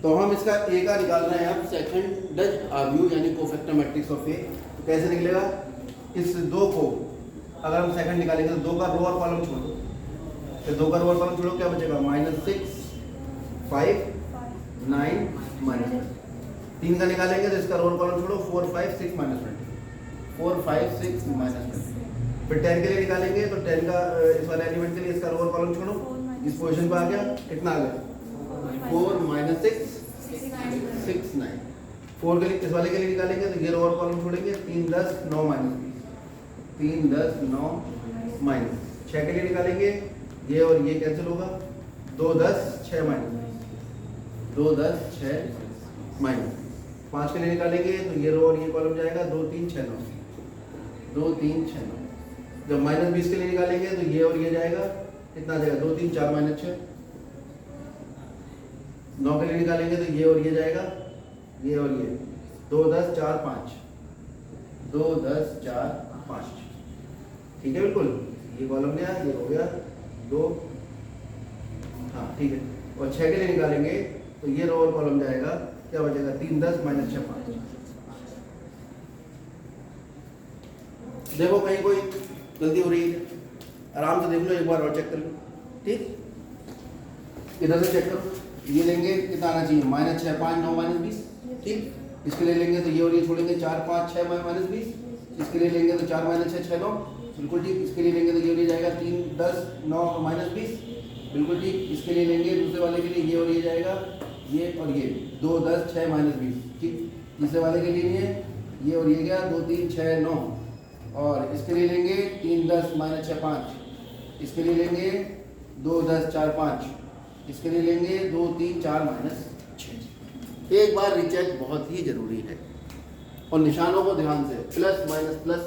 तो हम इसका ए का निकाल रहे हैं अब सेकंड डज आर्म्यू यानी कोफैक्टर मैट्रिक्स ऑफ ए। तो कैसे निकलेगा, इस दो को अगर हम सेकंड निकालेंगे तो दो का रो और कॉलम छोड़ दो, फिर दो का रो और कॉलम छोड़ो, क्या बचेगा -6 5 9 -20। तीन का निकालेंगे तो इसका रो और कॉलम छोड़ो, 4 5 6 -20 4 5 6 -20। फिर 10 के लिए निकालेंगे तो 10 का इस वाले एलिमेंट के लिए इसका रो और कॉलम छोड़ो, इस पोजीशन पर आ गया, कितना आ गया 4 -6 6 9। 4 के लिए इस वाले के लिए निकालेंगे तो ये रो और कॉलम छोड़ेंगे, 3 10 9 -20 3 10 9 -। 6 के लिए निकालेंगे, ये और ये कैंसिल होगा, 2 10 6 -20 2 10 6 -। 5 के लिए निकालेंगे तो ये रो और ये कॉलम जाएगा, 2 3 6 9 2 3 6 9। जब -20 के लिए निकालेंगे तो ये और ये जाएगा, कितना जाएगा 2 3 4 -6। 9 के लिए निकालेंगे तो ये और ये जाएगा, ये और ये 2 10 4 5 2 10 4 5। ठीक है, बिल्कुल ये कॉलम गया, ये हो गया 2, हाँ ठीक है। और 6 के लिए निकालेंगे तो ये रो और कॉलम जाएगा, क्या बचेगा 3 10 -6 5। देखो कहीं कोई गलती हो रही है, आराम से देख लो, एक बार और चेक कर लो। ठीक, इधर से चेक करो, ये लेंगे कितना आना चाहिए -6 5 9 -20। ठीक, इसके लिए लेंगे तो ये और ये छोड़ेंगे, 4 5 6 -20। इसके लिए लेंगे तो 4 -6 6 9, बिल्कुल ठीक। इसके लिए लेंगे तो ये और ये जाएगा, 3 10 9 -20, बिल्कुल ठीक। इसके लिए लेंगे दूसरे वाले के लिए ये और ये जाएगा, ये और ये 2 10 6 -20। ठीक, तीसरे वाले के लिए नहीं है, ये और ये गया 2 3 6 9। और इसके लिए लेंगे 3 10 -6 5। इसके लिए लेंगे 2 10 4 5। इसके लिए लेंगे 2 3 4 -6। एक बार रीचेक बहुत ही जरूरी है, और निशानों को ध्यान से, plus minus plus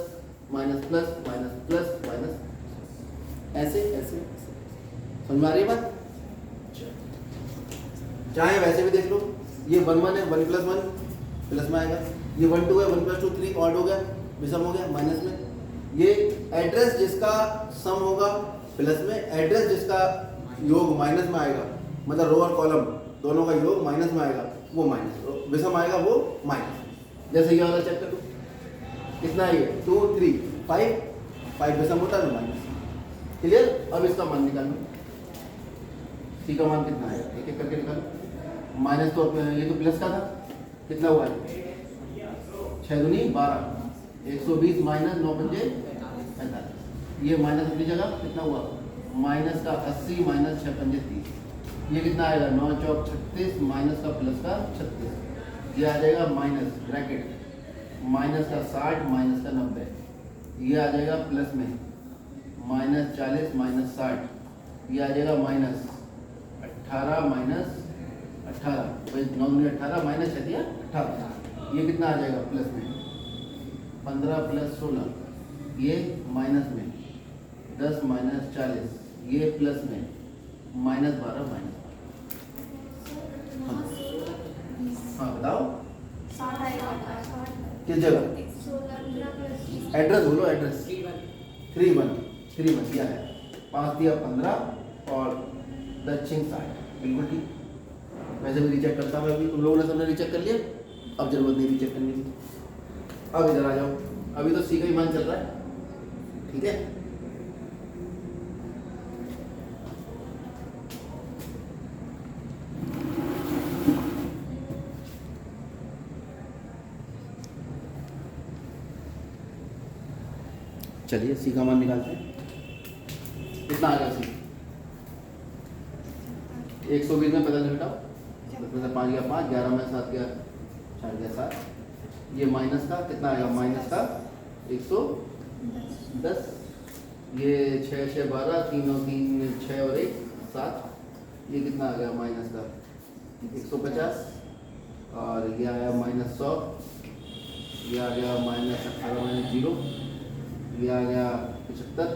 minus plus minus plus minus, ऐसे ऐसे समझ में आ रही है बात। चाहे वैसे भी देख लो, ये 1 1 है, 1 + 1 प्लस में आएगा, ये 1 2 है, 1 + 2 3 ऑड हो गया, विषम हो गया माइनस में। ये एड्रेस जिसका सम होगा प्लस में, एड्रेस जिसका योग माइनस में आएगा, मतलब रो और कॉलम दोनों का योग माइनस में आएगा, वो माइनस, विषम आएगा वो माइनस। जैसे ये वाला चेक करो, कितना है ये 2 3 5 5 विषम होता है माइनस। क्लियर। अब इसका मान निकालो, सी का मान कितना है, एक एक करके निकालो। माइनस तो ये तो प्लस का था, कितना हुआ है 6 दूनी 12, 120 माइनस 9 पंजे 45। ये माइनस अपनी जगह कितना हुआ, माइनस का 80 माइनस 6 पंजे 30। ये कितना आएगा 9 चौक 36 माइनस का प्लस का 36। ये आ जाएगा माइनस ब्रैकेट माइनस का 60 माइनस का 90। ये आ जाएगा प्लस में माइनस 40 माइनस 60। ये आ जाएगा माइनस 18 माइनस 18, भाई 9 18 माइनस 6 दिया 18। ये कितना आ जाएगा प्लस में 15 + 16। ये माइनस में 10 माइनस 40। ये प्लस में माइनस 12 माइनस। हाँ बताओ किस जगह, एड्रेस बोलो, एड्रेस 3 1 दिया है, 5 दिया 15 और दक्षिण साइड, बिल्कुल ठीक। वैसे भी रीचेक करता हूँ अभी, तुम लोगों ने सबने रीचेक कर लिया, अब जरूरत नहीं रीचेक करने की। अब इधर आ जाओ, अभी तो सी का ही मान चल रहा है, ठीक है। चलिए सी का मान निकालते हैं, कितना आ गया सी 120 में 50 घटाओ, 5 गया 5, 11 में 7 गया 4 गया 7। ये माइनस का कितना आएगा, माइनस का 110। ये 6 6 12, 3 और 3 6 और 1 7। ये कितना आ गया माइनस का 150। और ये आया -100। ये आ गया -18 -0। ये आ गया 75।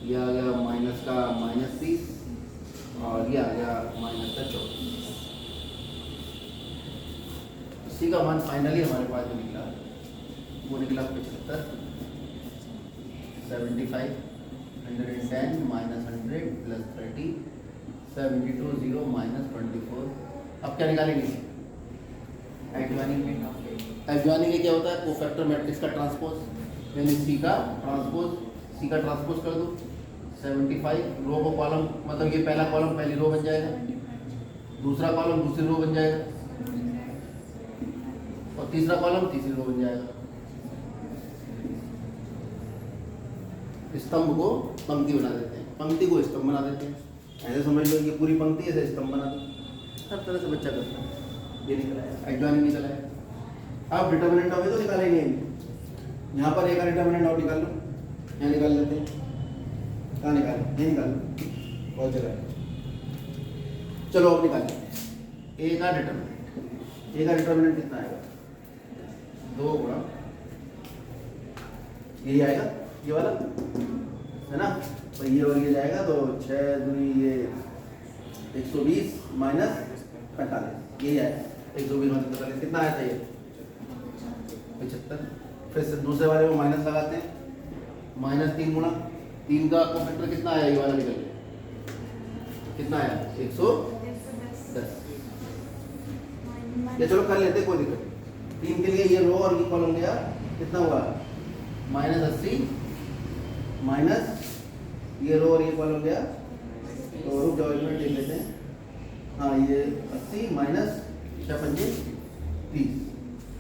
ये आ गया माइनस का -30। और ये आ गया माइनस का 24। सी का मान फाइनली हमारे पास जो निकला वो निकला 75, 75, 110 -100 + 30, 72 0 -24, अब क्या निकालेंगे? एडजॉइनिंग क्या होता है? कोफैक्टर मैट्रिक्स का ट्रांसपोज, यानी सी का ट्रांसपोज कर दो 75 रो को कॉलम, मतलब ये पहला कॉलम पहली रो बन जाएगा, दूसरा कॉलम दूसरी रो बन जाएगा और तीसरा कॉलम तीसरी रो बन जाएगा। स्तंभ को पंक्ति बना देते हैं, पंक्ति को स्तंभ बना देते हैं। ऐसे समझ लो ये पूरी पंक्ति ऐसे स्तंभ बना दो, हर तरह से बच्चा करता है। ये निकला है, एडजॉइनिंग निकला है। अब डिटर्मिनेंट ऑफ तो निकालेंगे, यहाँ पर ए का डिटर्मिनेंट ऑफ निकाल लो, यहाँ निकाल लेते हैं। कहाँ निकाल? ये निकाल लो, बहुत जगह है। चलो अब निकाल लेते हैं ए का डिटर्मिनेंट कितना आएगा? 2 गुणा यही आएगा, ये वाला है ना, तो ये और ये जाएगा तो 6 दूनी ये 120 माइनस 45, यही आएगा 120 माइनस 45 कितना आया था ये? 75। फिर से दूसरे वाले को माइनस लगाते हैं, -3 गुणा 3 का कोफैक्टर कितना आया? ये वाला निकल गया, कितना आया? 110। ये चलो कर लेते, कोई दिक्कत नहीं। 3 के लिए ये रो और ये कॉलम गया, कितना हुआ? -80 माइनस ये रो और ये कॉलम गया, तो रुक जाओ एक मिनट देख लेते हैं। हाँ ये 80 माइनस 6 पंजे 30,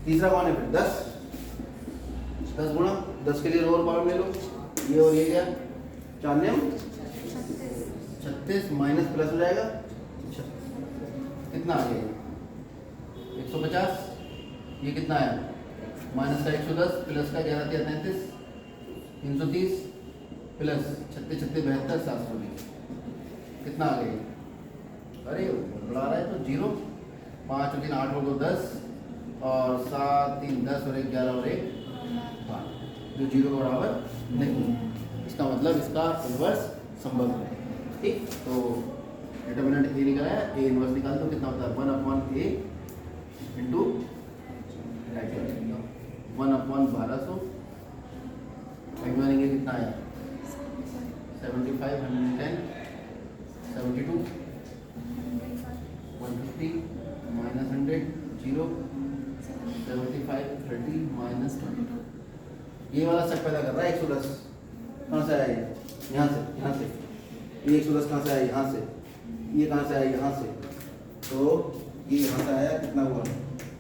तीसरा कौन है फिर? 10 गुणा 10 के लिए रो और कॉलम ले लो, ये और ये गया 4 36 माइनस प्लस हो जाएगा, कितना आ गया? 150। ये कितना आया? माइनस का 110 प्लस का 11 33 330 प्लस 36 36 72 720, कितना आ गया? अरे बढ़ा रहा है तो 0, 5 और 3 8 और 2 10 और 7 3 10 और 1 11 और 1 8, जो 0 के बराबर नहीं। इसका मतलब इसका इन्वर्स संभव है। ठीक, तो डिटर्मिनेंट ए निकला है, ए इन्वर्स निकाल दो, कितना होता है? 1/a into 1/1200। एडजॉइनिंग कितना आया? 75 110 72 150 माइनस 100 0 75 30 माइनस 22। ये वाला सेट पैदा कर रहा है 110। कहाँ से आया ये? यहाँ से। ये 110 कहाँ से आया? यहाँ से। ये कहाँ से आया? यहाँ से। तो ये यहाँ से आया, कितना हुआ?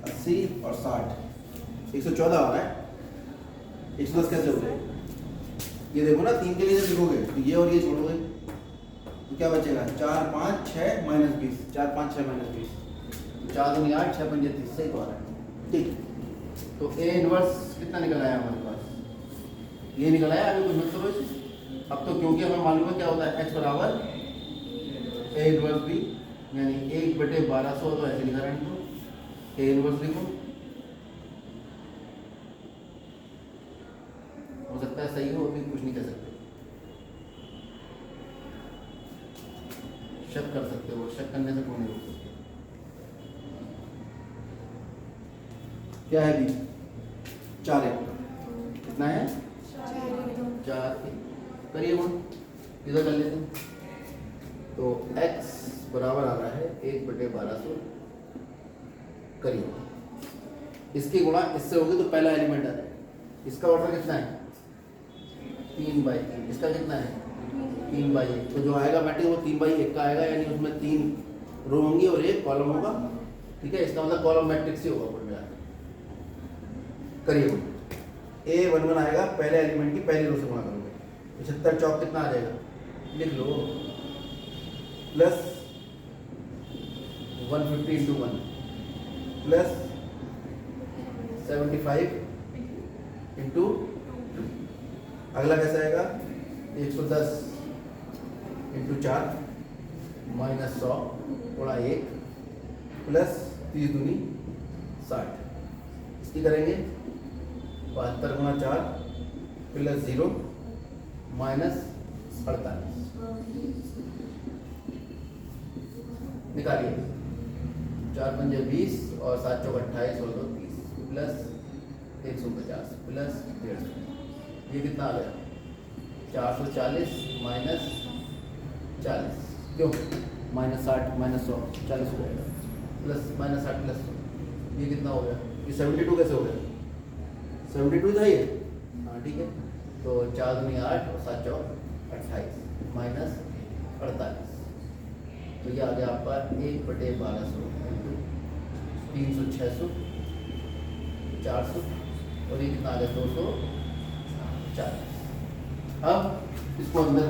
80 और 60 114 आ रहा है। 110 कैसे हो गए? ये देखो ना, 3 के लिए जब लिखोगे तो ये और ये छोड़ोगे तो क्या बचेगा? 4 5 6 माइनस 20, 4 5 6 माइनस 20, 4 दूनी 8 6 पंजे 30, सही तो आ रहा है। ठीक, तो ए इनवर्स कितना निकल आया हमारे पास? ये निकल आया। अभी कुछ मत करो इसे। अब तो क्योंकि हमें मालूम है क्या होता है, h बराबर ए इनवर्स बी, यानी 1/1200, तो ऐसे लिखा रहेंगे, ए इनवर्स लिखो। हो सकता है सही हो, अभी कुछ नहीं कह सकते, शक कर सकते हो, शक करने से कौन नहीं रोक सकते। क्या है बी? 4 1, कितना है? 4 करिए वो इधर कर लेते हैं। तो x बराबर आ रहा है 1/1200, करिए इसकी गुणा इससे होगी तो पहला एलिमेंट आ जाएगा। इसका ऑर्डर कितना है? 3/1। इसका कितना है? 3/1। तो जो आएगा मैट्रिक्स वो 3/1 का आएगा, यानी उसमें 3 रो होंगी और 1 कॉलम होगा। ठीक है, इसका मतलब कॉलम मैट्रिक्स ही होगा कुल मिला। करिए A11 आएगा, पहले एलिमेंट की पहली रो से गुणा करोगे, 75 चौक कितना आ जाएगा? लिख लो, प्लस 150 इंटू 1 प्लस 75 इंटू, अगला कैसा आएगा? 110 इंटू 4 माइनस 100 गुणा 1 प्लस 30 दूनी 60। इसकी करेंगे 72 गुणा 4 प्लस 0 माइनस 48। निकालिए, 4 पंजे 20 और 7 चौक 28 और 2 30 प्लस 150 प्लस 150। ये कितना आ गया? 440 माइनस 40, क्यों? -60 -100 40 हो जाएगा। प्लस माइनस 60 प्लस 100, ये कितना हो गया? ये 72 कैसे हो गया? 72 था ये, हाँ ठीक है। तो 4 दूनी 8 और 7 चौक 28 माइनस 48, तो ये आ गया आपका 1/1200 300 600 400 और ये कितना आ गया 240। अब इसको अंदर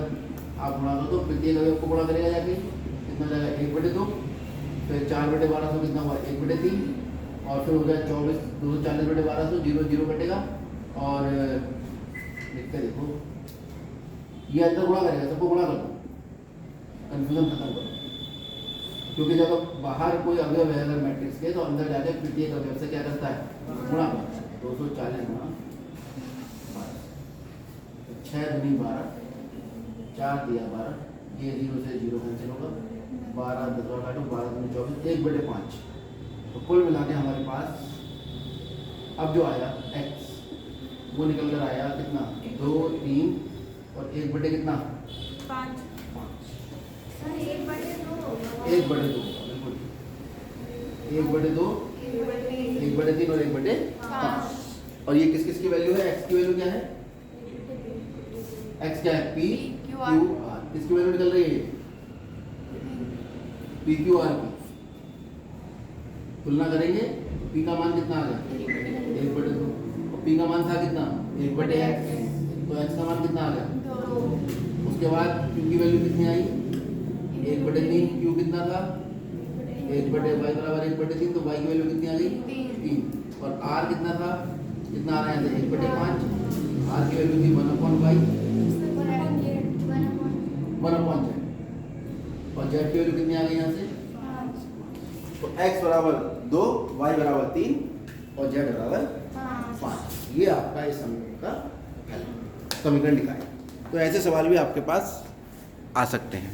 आप गुणा दो तो प्रत्येक अवयव को गुणा करेगा जाके कितना जाएगा 1/2, फिर 4/1200 कितना हुआ 1/3 और फिर हो गया 24 240/1200 0 0 कटेगा और लिख के देखो ये अंदर गुणा करेगा, सबको गुणा कर दो, कंफ्यूजन खत्म करो। क्योंकि जब बाहर कोई अवयव है अगर मैट्रिक्स के तो अंदर जाके प्रत्येक अवयव से क्या करता है गुणा करता है। 240 गुणा 6 दूनी 12 4 दिया 12, ये 0 से 0 कैंसिल होगा 12 10 काटो 12 दूनी 24 1/5, तो कुल मिला के हमारे पास अब जो आया x वो निकल कर आया कितना 2 3 और 1/, कितना 5 सर 1/2 बिल्कुल 1/2 1/3 और 1/5। और ये किस किस की वैल्यू है? x की वैल्यू क्या है? x क्या है? p q r। किसकी वैल्यू निकल रही है? p q r की। तुलना करेंगे, p का मान कितना आ गया 1/2 और p का मान था कितना 1/x, तो x का मान कितना आ गया 2। उसके बाद q की वैल्यू कितनी आई 1/3, q कितना था 1/y बराबर 1/3, तो y की वैल्यू कितनी आ गई 3 और r कितना था कितना आ रहा है 1/5, r की वैल्यू थी 1/y 1/z और z की वैल्यू कितनी आ गई यहाँ से, तो x बराबर 2 y बराबर 3 और z बराबर 5। ये आपका इस समीकरण का हल, समीकरण लिखा है। तो ऐसे सवाल भी आपके पास आ सकते हैं।